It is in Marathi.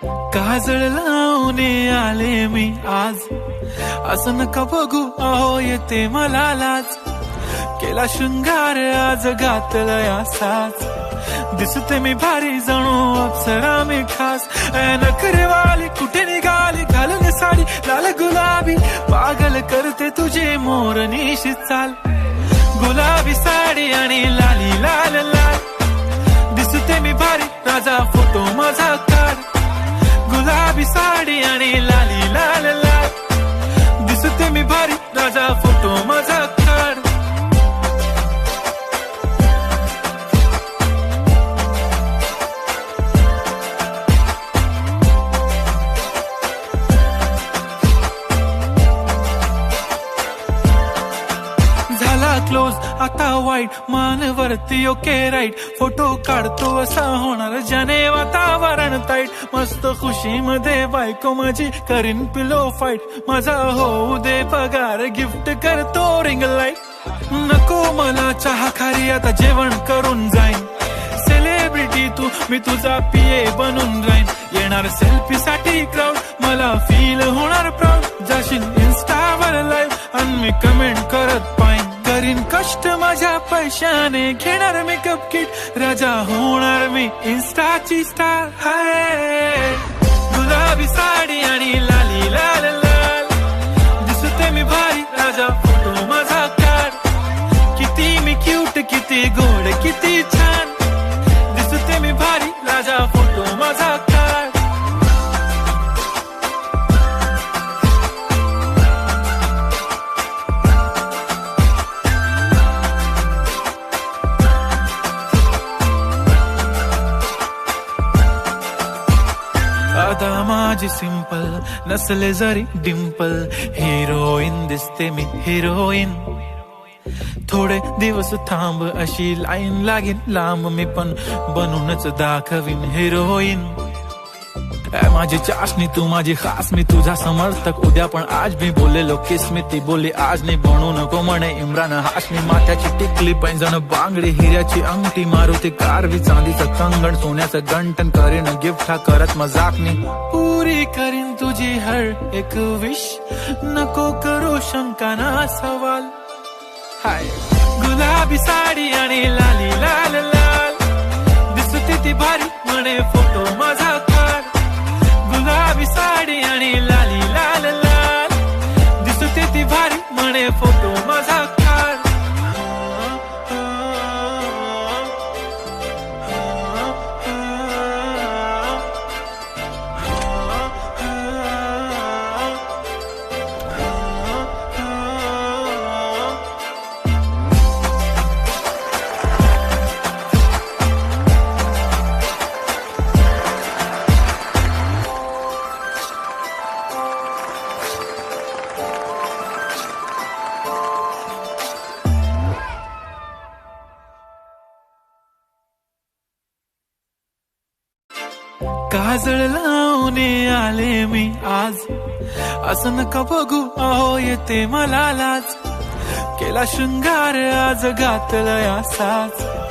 काजळ लावून आले मी आज, असं नका बघू अहो येते मला लाज. केला शृंगार आज घातला साज, दिसते मी भारी जणू अप्सरा मी खास. नखरेवाली कुठे निघाली घालून साडी लाल गुलाबी, पागल करते तुझे मोरनीशी चाल. गुलाबी साडी आणि लाली लाल लाल, दिसते मी भारी राजा फोटो माझा काढ. गुलाबी साडी आणि लाली लाल लाल, दिसते मी भारी राजा फोटो माझा काढ. झाला क्लोज आता वाईट, मानवरती ओके राईट. फोटो काढतो असा होणार ज्याने वातावरण ताईट. मस्त खुशीमध्ये बायको माझी करीन पिलो फाईट. माझा होऊ दे पगार गिफ्ट करतो रिंग लाईट. नको मला चहा खारी आता जेवण करून जाईन. सेलिब्रिटी तू मी तुझा पिये बनून राहीन. येणार सेल्फी साठी क्राऊड मला फील होणार प्राऊड. जाशील इन्स्टावर लाईव्ह आणि मी कमेंट करत पाईन. करीन कष्ट माझ्या पैशाने घेणार मेकअप किट. राजा होणार मी इन्स्टाची स्टार. हाय गुलाबी साडी आणि लाली लाल लाल, दिसते मी भारी राजा फोटो माझा काढ. किती मी क्यूट किती गोड किती छान, दिसते मी भारी राजा फोटो माझा काढ. आता माझी सिंपल नसले जरी डिंपल, हिरोईन दिसते मी हिरोईन. थोडे दिवस थांब अशी लाईन लागेल लांब, मी पण बनूनच दाखवीन हिरोईन. माझी चाशनी तू माझी खास, मी तुझा समर्थक उद्या पण आज. मी बोललेलो किस मी ती बोलली आज नाही. बनू नको म्हणे इम्रान हाशमी. माथ्याची टिकली पैंजण बांगडी, हिऱ्याची अंगठी, मारुती कारवी, चांदीचं कंगण, सोन्याचं गंटन. करीन गिफ्ट हा करत मजाकनी. पुरी करीन तुझी हर एक विश, नको करू शंका ना सवाल. हाय गुलाबी साडी आणि लाली लाल लाल, दिसते ती भारी म्हणे फोटो माझा काढ. गुलाबी साडी आणि लाली लाल लाल, दिसते ती भारी म्हणे फोटो माझा काढ. काजळ लावून आले मी आज, असं नका बघू अहो येते मला लाज. केला शृंगार आज घातला साज,